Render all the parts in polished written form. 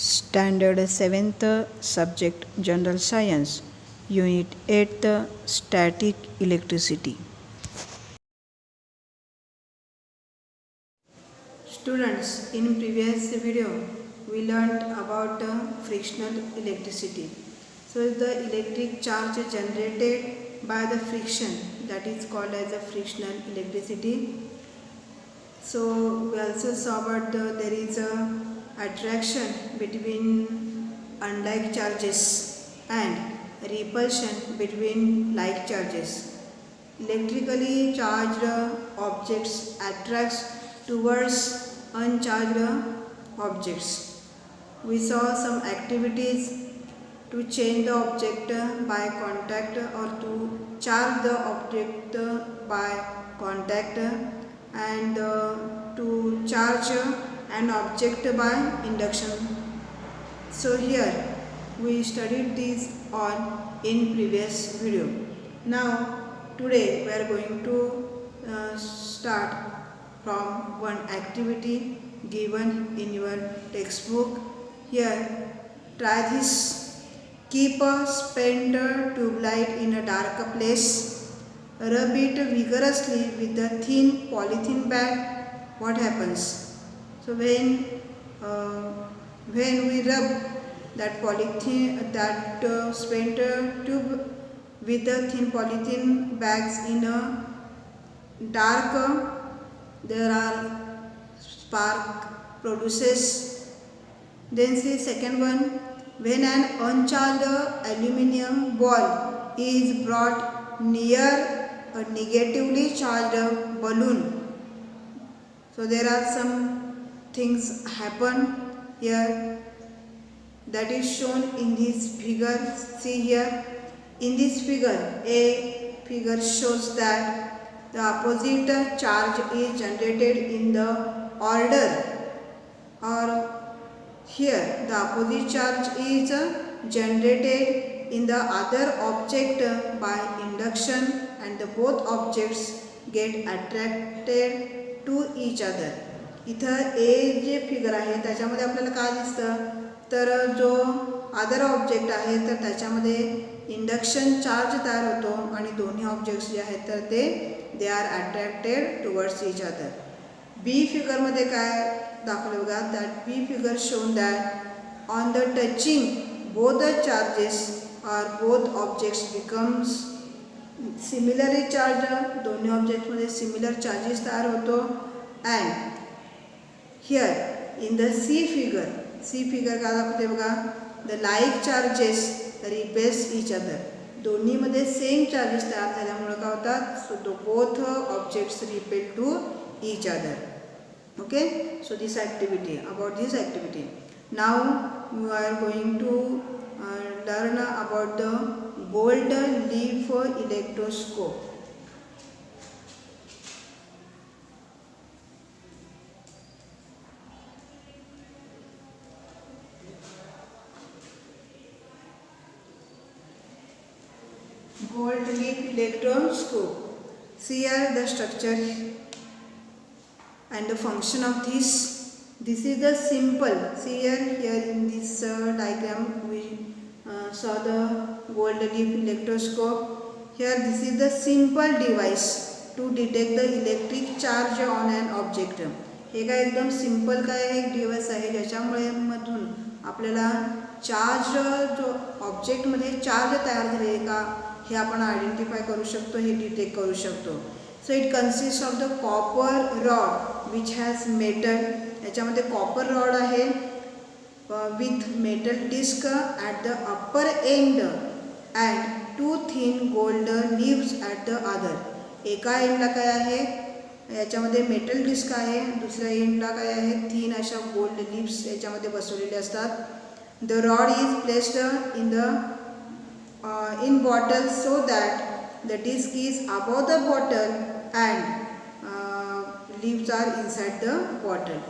Standard 7th Subject General Science, Unit 8th Static Electricity. Students, in previous video we learned about frictional electricity. So the electric charge generated by the friction, that is called as a frictional electricity. So we also saw about there is a attraction between unlike charges and repulsion between like charges. Electrically charged objects attracts towards uncharged objects. We saw some activities to change the object by contact or to charge the object by contact and to charge an object by induction. So here we studied these all in previous video. Now today we are going to start from one activity given in your textbook. Here try this. Keep a spent tube light in a dark place. Rub it vigorously with a thin polythene bag. What happens? So when we rub that spent tube with the thin polythene bags in a dark, there are spark produces. Then see second one. When an uncharged aluminum ball is brought near a negatively charged balloon, so there are some things happen here that is shown in this figure. See here in this figure, a figure shows that the opposite charge is generated in the order, or here the opposite charge is generated in the other object by induction, and the both objects get attracted to each other. इथं ए जे figure आहे त्याच्यामध्ये आपल्याला काय दिसतं, तर जो other object आहे तर त्याच्यामध्ये इंडक्शन चार्ज तयार होतो आणि दोन्ही ऑब्जेक्ट्स जे आहेत तर they are attracted towards each other. B फिगरमध्ये काय दाखवलं बघा, that B figure shown that on the touching both the charges are both objects becomes similarly charge. दोन्ही ऑब्जेक्टमध्ये सिमिलर चार्जेस तयार होतो. And here in the C figure काय दाखवते बघा, the like charges repels each other. दोन्हीमध्ये same charges तयार झाल्यामुळे काय होतात, so the both objects repel to each other. Okay, so this activity, about this activity. Now we are going to learn about the gold leaf electroscope. Gold leaf electroscope. See here the structure and the function of this. This is the simple. See here in this diagram we saw the gold leaf electroscope. Here this is the simple device to detect the electric charge on an object. हे काय एकदम simple काय एक device आहे ज्याच्यामुळे मधून आपल्याला charge जो ऑब्जेक्टमध्ये चार्ज तयार झाले का हे आपण आयडेंटिफाय करू शकतो, हे डिटेक्ट करू शकतो. So it consists of the copper rod which has metal. याच्यामध्ये copper rod आहे with metal disc at the upper end and two thin gold leaves at the other. एका एंडला काय आहे, याच्यामध्ये मेटल डिस्क आहे, दुसऱ्या एंडला काय आहे, तीन अशा गोल्ड लीव्स याच्यामध्ये बसवलेले असतात. The rod is placed in bottle so that the disc is above the bottle and leaves are inside the bottle.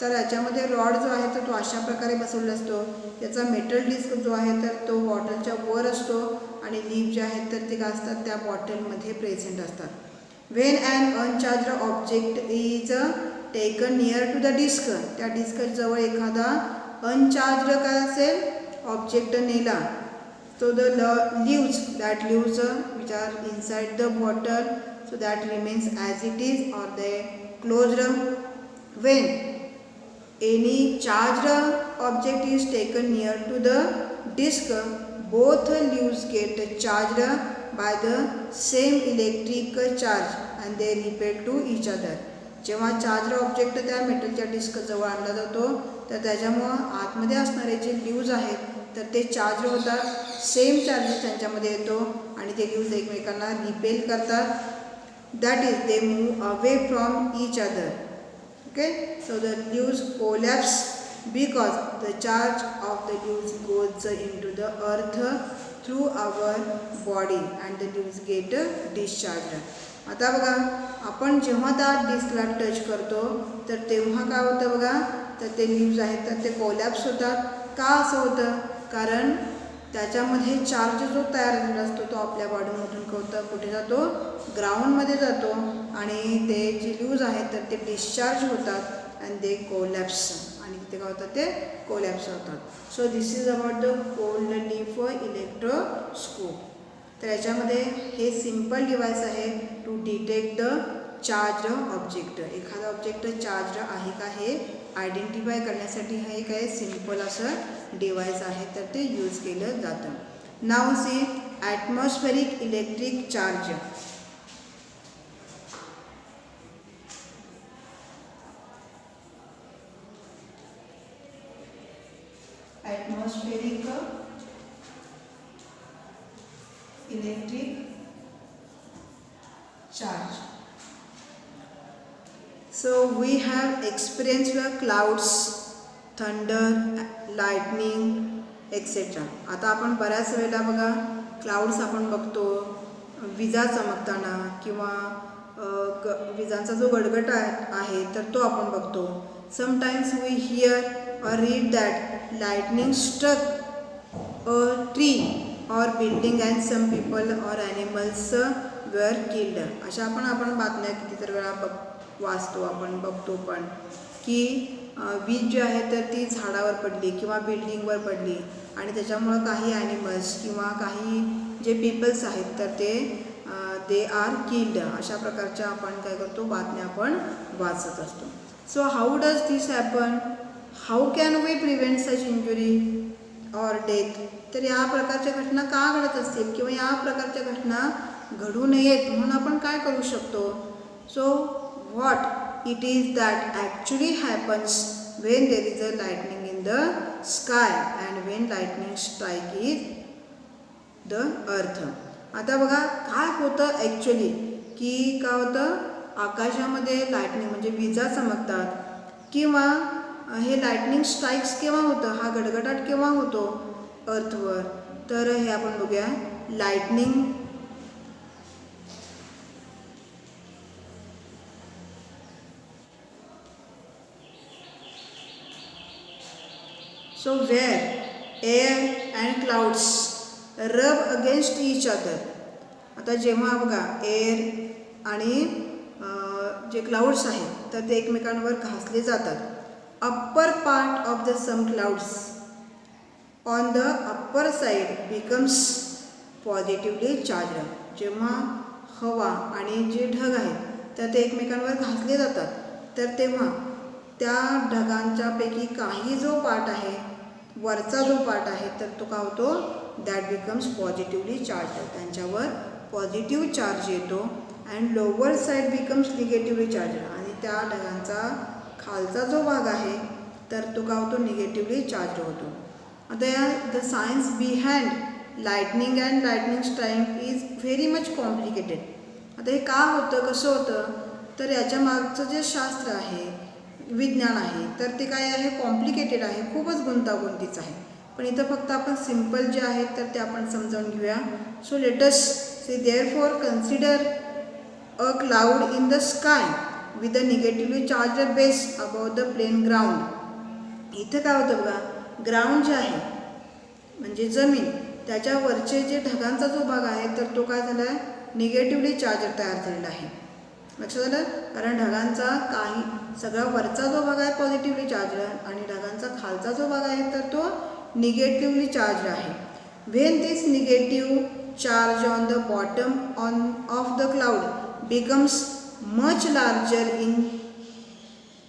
तर याच्यामध्ये रॉड जो आहे तर तो अशा प्रकारे बसवलेला असतो. याचा मेटल डिस्क जो आहे तर तो बॉटलच्या वर असतो आणि लीव्ह जे आहेत तर ते काय असतात त्या बॉटलमध्ये प्रेझेंट असतात. When an uncharged object is taken near to the disc, त्या डिस्क जवळ एखादा अनचार्ज काय असेल ऑब्जेक्ट नेला. So the leaves which are inside the bottle, so that remains as it is or they closed. When any charged object is taken near to the disc, both leaves get charged by the same electric charge and they repel to each other. जेव्हा charge object त्या मेटलच्या disk जवळ आणला जातो तर त्याच्यामुळं आतमध्ये असणारे जे लीव्ज आहेत तर ते चार्ज होतात, सेम चार्जेस त्यांच्यामध्ये येतो आणि ते लीव्ज एकमेकांना रिपेल करतात. That is they move away from each other. Okay, so the leaves collapse because the charge of the leaves goes into the earth through our body and the leaves get discharge. आता बघा, आपण जेव्हा त्या डिस्कला touch करतो तर तेव्हा काय होतं बघा, तर ते लीव्ज आहेत तर ते कोलॅप्स होतात. का असं होतं? कारण त्याच्यामध्ये चार्ज जो तयार झालेला असतो तो आपल्या बॉडीमधून कुठे जातो, ग्राउंडमध्ये जातो आणि ते जे लीव्ज आहेत तर ते डिस्चार्ज होतात अँड दे कोलॅप्स आणि ते काय होतात, ते कोलॅप्स होतात. So this is about the gold leaf electroscope. तर याच्यामध्ये हे सिम्पल डिव्हाइस आहे to detect the charge object. एखादा ऑब्जेक्ट चार्ज आहे का हे आयडेंटिफाय करण्यासाठी हा एक आहे सिम्पल असं डिव्हाइस आहे तर ते यूज केलं जातं. नाव सी atmospheric electric charge. Atmospheric electric charge. So we have experienced the clouds, thunder, lightning, etc. आता आपण बऱ्याच वेळेला बघा क्लाउड्स आपण बघतो, विजा चमकताना किंवा विजांचा जो गडगड आहे तर तो आपण बघतो. Sometimes we hear or read that lightning struck a tree or building and some people or animals were killed. अशा आपण बातम्या कितीतरी वेळा वाचतो, आपण बघतो पण की वीज जी आहे तर ती झाडावर पडली किंवा बिल्डिंगवर पडली आणि त्याच्यामुळं काही ॲनिमल्स किंवा काही जे पीपल्स आहेत तर ते दे आर किल्ड. अशा प्रकारच्या आपण काय करतो, बातम्या आपण वाचत असतो. So how does this happen? How can we prevent such injury or death? तर या प्रकारच्या घटना का घडत असतील किंवा या प्रकारच्या घटना घडू नयेत म्हणून आपण काय करू शकतो? So what it is that actually happens when there is a lightning in the sky and Wien lightning strike is the earth. आता बघा काय होतं ॲक्च्युली, की काय होतं, आकाशामध्ये लाइटनिंग म्हणजे विजा चमकतात किंवा हे लाइटनिंग स्ट्राइक्स केव्हा होतं, हा गडगडाट केव्हा होतो अर्थवर? तर हे आपण बघूया. Lightning so wear air and clouds रब अगेन्स्ट ईच अदर. आता जेव्हा बघा एअर आणि जे क्लाउड्स आहेत तर ते एकमेकांवर घासले जातात. Upper part of the some clouds on the upper side becomes positively charge. जेव्हा हवा आणि जे ढग आहेत तर ते एकमेकांवर घासले जातात तर तेव्हा त्या ढगांच्यापैकी काही जो पार्ट आहे, वरचा जो पार्ट आहे तर तो काय होतो, दॅट बिकम्स पॉझिटिव्हली चार्ज. त्यांच्यावर पॉझिटिव्ह चार्ज येतो and lower side becomes negatively charge. आणि त्या ढगांचा खालचा जो भाग आहे तर तो काय होतो, निगेटिव्हली चार्ज होतो. आता या the science behind lightning and lightning strike is very much complicated. आता हे का होतं, कसं होतं, तर याच्या मागचं जे शास्त्र आहे, विज्ञान आहे तर ते काय आहे, कॉम्प्लिकेटेड आहे, खूपच गुंतागुंतीचं आहे. पण इथं फक्त आपण सिम्पल जे आहेत तर ते आपण समजावून घेऊया. So let us see therefore consider a cloud in the sky with a negatively charge base about the plane ground. इथं काय होतं बघा, ग्राउंड जे आहे म्हणजे जमीन, त्याच्यावरचे जे ढगांचा जो भाग आहे तर तो काय झाला आहे, निगेटिव्हली चार्ज तयार झालेला आहे. लक्षात आलं? कारण ढगांचा काही सगळा वरचा जो भाग आहे पॉझिटिव्हली चार्ज आणि ढगांचा खालचा जो भाग आहे तर तो निगेटिव्हली चार्ज आहे. When this negative charge on the bottom of the cloud becomes much larger in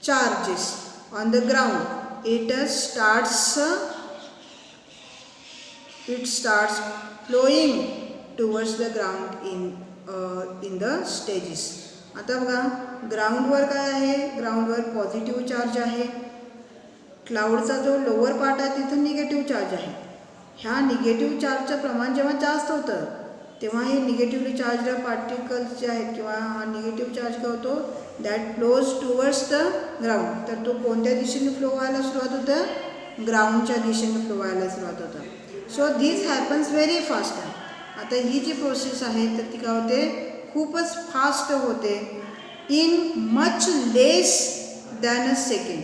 charges on the ground, it starts flowing towards the ground in the stages. आता बघा ग्राउंडवर काय आहे, ग्राउंडवर पॉझिटिव्ह चार्ज आहे. क्लाउडचा जो lower part आहे तिथं निगेटिव्ह चार्ज आहे. ह्या निगेटिव्ह चार्जचं प्रमाण जेव्हा जास्त होतं तेव्हा हे निगेटिव्हली चार्ज पार्टिकल्स जे आहेत किंवा हा निगेटिव्ह चार्ज काय होतो, that flows towards the ground. तर तो कोणत्या दिशेने फ्लो व्हायला सुरुवात होतं, ग्राउंडच्या दिशेने फ्लो व्हायला सुरुवात होतं. So this happens very fast. आता ही जी प्रोसेस आहे तर ती काय होते, खूपच फास्ट होते. In much less than a second.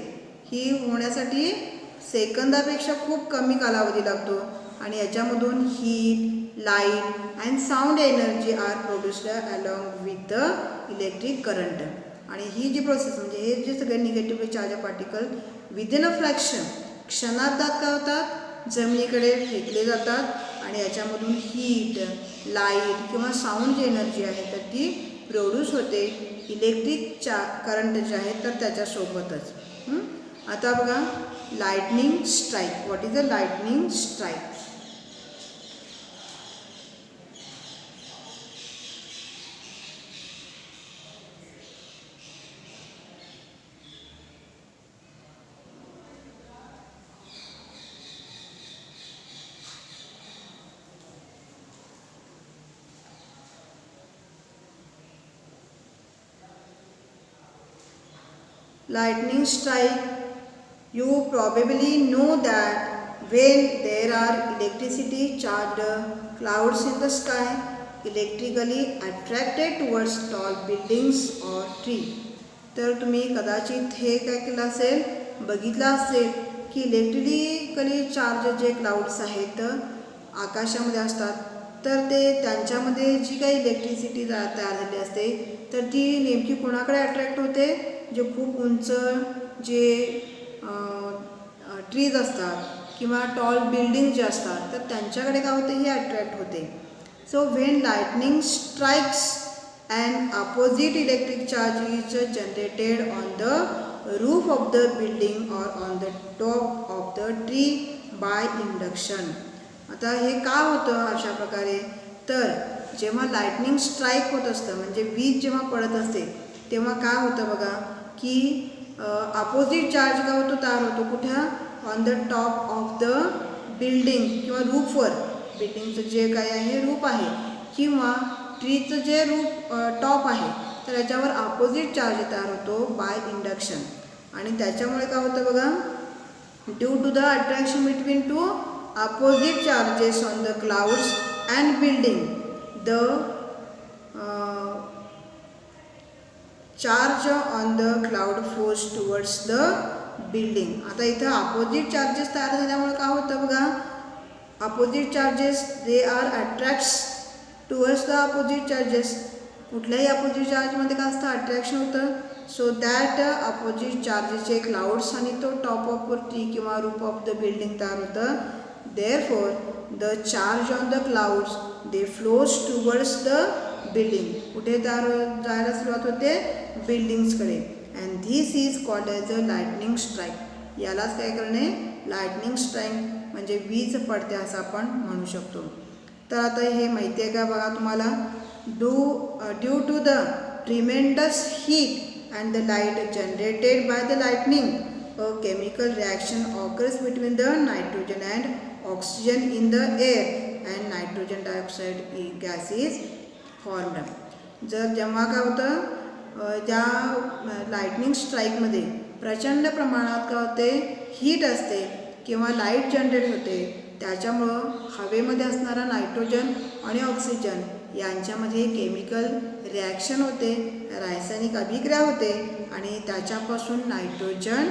ही होण्यासाठी सेकंदापेक्षा खूप कमी कालावधी लागतो आणि याच्यामधून heat, light and sound energy are produced along with the electric current. आणि ही जी प्रोसेस म्हणजे हे जे सगळे negatively charge particle within a fraction क्षणार्धात काय होतात, जमिनीकडे फेकले जातात आणि याच्यामधून हीट, लाईट किंवा साऊंड जी एनर्जी आहे तर ती प्रोड्यूस होते इलेक्ट्रिक करंट जे आहे तर त्याच्यासोबतच. आता बघा lightning strike. What is a lightning strike? Lightning strike, you probably know that when there are electricity charged clouds in the sky, electrically attracted towards tall buildings or tree. तर तुम्ही कदाचित हे काय केलं असेल, बघितलं असेल की इलेक्ट्रिकली चार्ज जे क्लाउड्स आहेत आकाशामध्ये असतात तर ते त्यांच्यामध्ये जी काही इलेक्ट्रिसिटी तयार झाली असते तर ती नेमकी कोणाकडे अट्रॅक्ट होते, जे खूप उंच जे ट्रीज असतात किंवा टॉल बिल्डिंग जे असतात तर त्यांच्याकडे काय होते, ही अट्रॅक्ट होते. So when lightning strikes and opposite electric charge is generated on the roof of the building or on the top of the tree by induction. आता हे का होतं अशा प्रकारे, तर जेव्हा लाइटनिंग स्ट्राइक होत असतं म्हणजे वीज जेव्हा पडत असते तेव्हा काय होतं बघा की अपोजिट चार्ज काय होतो, तयार होतो कुठे, on the top of the building किंवा रूफवर. बिल्डिंगचं जे काय आहे रूफ आहे किंवा ट्रीचं जे रूफ टॉप आहे तर याच्यावर अपोजिट चार्ज तयार होतो बाय इंडक्शन. आणि त्याच्यामुळे काय होतं बघा, due to the attraction between two opposite charges on the clouds and building, the charge on the cloud flows towards the building. आता इथं अपोजिट चार्जेस तयार झाल्यामुळे काय होतं बघा, opposite charges they are attracts towards the opposite charges. कुठल्याही opposite चार्जमध्ये काय असतं, अट्रॅक्शन होतं. सो दॅट अपोजिट चार्जेसचे क्लाउड्स आणि तो टॉप ऑफ ट्री किंवा रूफ ऑफ द बिल्डिंग तयार होतं. Therefore, the charge on the clouds they flows towards the building. कुठे जायला सुरुवात होते, बिल्डिंग्सकडे. and this is called as a lightning strike. यालाच काय करणे, लाइटनिंग स्ट्राइक म्हणजे वीज पडते असं आपण म्हणू शकतो. तर आता हे माहिती आहे का बघा तुम्हाला, due to the tremendous heat and the light generated by the lightning, a chemical reaction occurs between the nitrogen and oxygen in the air and nitrogen dioxide gas is formed. जर जेव्हा काय होतं, ज्या लाइटनिंग स्ट्राईकमध्ये प्रचंड प्रमाणात काय होते, heat असते किंवा लाईट जनरेट होते, त्याच्यामुळं हवेमध्ये असणारा नायट्रोजन आणि ऑक्सिजन यांच्यामध्ये केमिकल रिॲक्शन होते, रासायनिक अभिक्रिया होते आणि त्याच्यापासून नायट्रोजन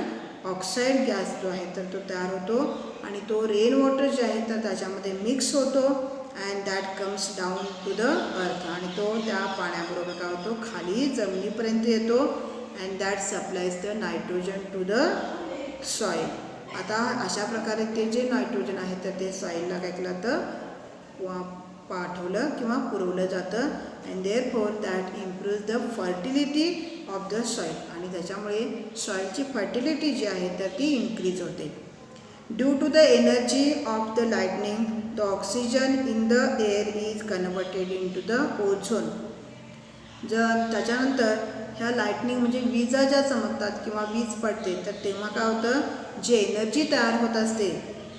ऑक्साईड गॅस जो आहे तर तो तयार होतो आणि तो रेन वॉटर जे आहे तर त्याच्यामध्ये मिक्स होतो and that comes down to the earth, आणि तो त्या पाण्याबरोबर काय होतो खाली जमिनीपर्यंत येतो. And that supplies the nitrogen to the soil. आता अशा प्रकारे ते जे नायट्रोजन आहे तर ते सॉईलला काय केलं तर पाठवलं किंवा पुरवलं जातं. And therefore that improves the fertility of the soil, आणि त्याच्यामुळे सॉईलची फर्टिलिटी जी आहे तर ती इन्क्रीज होते. Due to the energy of the lightning the oxygen in the air is converted into the ozone. जर त्याच्यानंतर ह्या लाइटनिंग म्हणजे विजा ज्या चमकतात किंवा वीज पडते तर तेव्हा काय होतं, जी एनर्जी तयार होत असते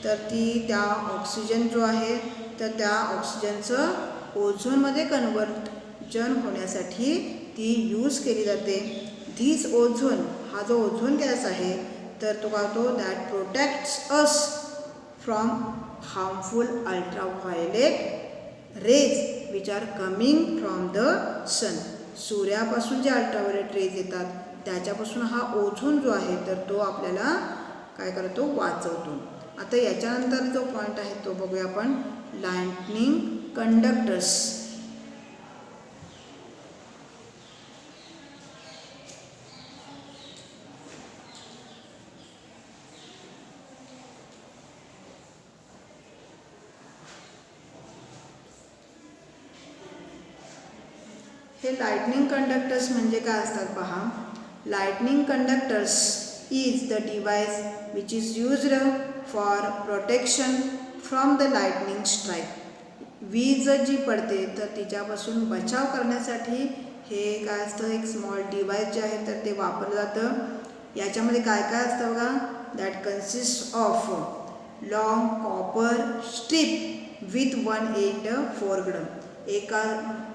तर ती त्या ऑक्सिजन जो आहे तर त्या ऑक्सिजनचं ओझोनमध्ये कन्वर्जन होण्यासाठी ती यूज केली जाते. धिस ओझोन, हा जो ओझोन गॅस आहे तर तो काय होतो, that protects us from harmful ultraviolet rays which are coming from the sun. सूर्यापासून जे अल्ट्राव्हायोलेट रेज येतात त्याच्यापासून हा ओझोन जो आहे तर तो आपल्याला काय करतो, वाचवतो. आता याच्यानंतर जो पॉईंट आहे तो बघूया आपण, लाइटनिंग कंडक्टर्स. हे लाइटनिंग कंडक्टर्स म्हणजे काय असतात पहा. Lightning conductors is the device which is used for protection from the lightning strike. वीज जी पडते तर तिच्यापासून बचाव करण्यासाठी हे काय असतं, एक स्मॉल डिवाइस जे आहे तर ते वापरलं जातं. याच्यामध्ये काय काय असतं बघा, that consist of long copper strip with one end forged. एका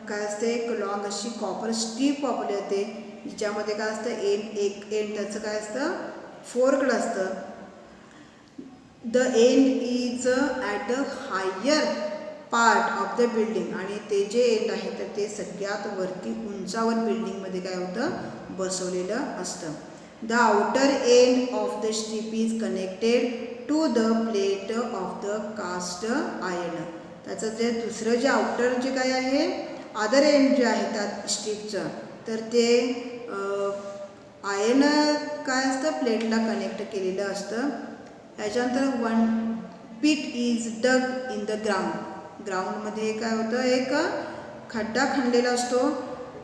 काय असते, एक लॉंग अशी कॉपर स्ट्रीप वापरली जाते जिच्यामध्ये काय असतं, एक एंड त्याचं काय असतं फोरग्ड असतं. The end is at the higher part of the building, आणि ते जे एंड आहे तर ते सगळ्यात वरती उंचावर बिल्डिंगमध्ये काय होतं बसवलेलं असतं. The outer end of the strip is connected to the plate of the cast iron. त्याचं जे दुसरं जे आउटर जे काय आहे, अदर एंड जे आहे त्या स्ट्रीपचं तर ते आयर्न काय असतं प्लेटला कनेक्ट केलेलं असतं. त्याच्यानंतर one pit is dug in the ground. ग्राउंडमध्ये काय होतं, एक खड्डा खणलेला असतो.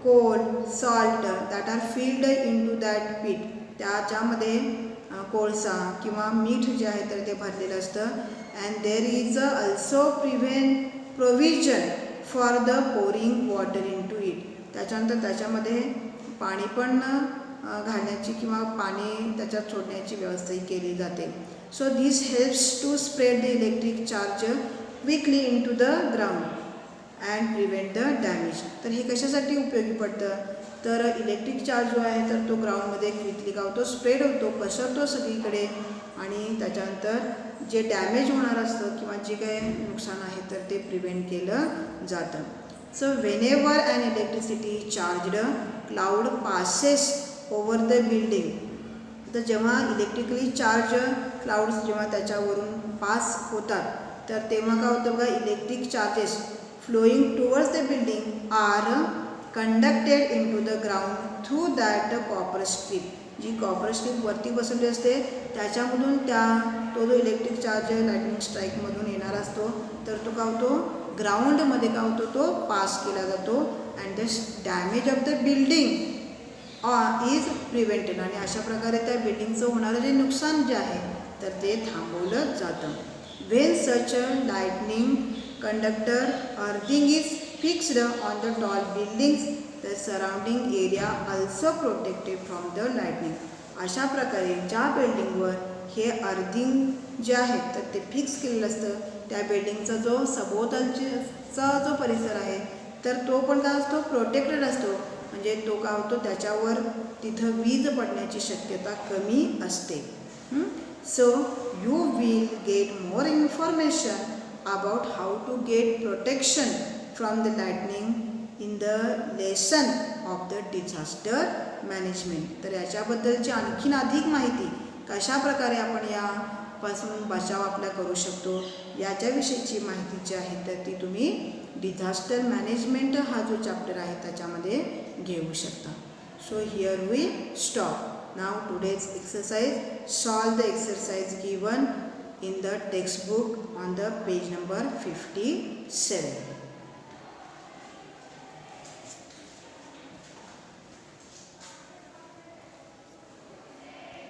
Coal salt that are filled in to that pit. त्याच्यामध्ये कोळसा किंवा मीठ जे आहे तर ते भरलेलं असतं. And there is also provision for the pouring water into it. त्याच्यानंतर त्याच्यामध्ये पाणी पण घालण्याची किंवा पाणी त्याच्यात सोडण्याची व्यवस्थाही केली जाते. So this helps to spread the electric charge quickly into the ground and prevent the damage. तर हे कशासाठी उपयोगी पडतं, तर इलेक्ट्रिक चार्ज जो आहे तर तो ग्राउंडमध्ये क्विकली काय होतो, स्प्रेड होतो, पसरतो सगळीकडे, आणि त्याच्यानंतर जे डॅमेज होणार असतं किंवा जे काही नुकसान आहे तर ते प्रिव्हेंट केलं जातं. So whenever and electricity charged cloud passes over the building. तर जेव्हा इलेक्ट्रिकली चार्ज क्लाउड्स जेव्हा त्याच्यावरून पास होतात तर तेव्हा काय होतं बघा, electric charges flowing towards the building are conducted into the ground through that copper strip. जी कॉपर स्ट्रीप वरती बसवली असते त्याच्यामधून तो जो इलेक्ट्रिक चार्ज लाइटनिंग स्ट्राईकमधून येणार असतो तर तो काय होतो, ग्राउंडमध्ये काय होतो, तो पास केला जातो. And the damage of the building is prevented. आणि अशा प्रकारे त्या बिल्डिंगचं होणारं जे नुकसान जे आहे तर ते थांबवलं जातं. When such lightning conductor earthing is fixed on the tall buildings the surrounding area also protected from the lightning. अशा प्रकारे ज्या बिल्डिंगवर हे अर्थिंग जे आहे तर ते फिक्स केलेलं असतं त्या बिल्डिंगचा जो सभोवतालचा जो परिसर आहे तर तो पण काय असतो, प्रोटेक्टेड असतो. म्हणजे तो काय होतो, त्याच्यावर तिथं वीज पडण्याची शक्यता कमी असते. So you will get more information about how to get protection from the lightning in the lesson of the disaster management. तर याच्याबद्दलची आणखीन अधिक माहिती कशा प्रकारे आपण या पासून बचाव आपला करू शकतो याच्याविषयीची माहिती जी आहे तर ती तुम्ही डिझास्टर मॅनेजमेंट हा जो चॅप्टर आहे त्याच्यामध्ये घेऊ शकता. So here we stop now today's exercise. Solve the exercise given in the textbook on the page number 57.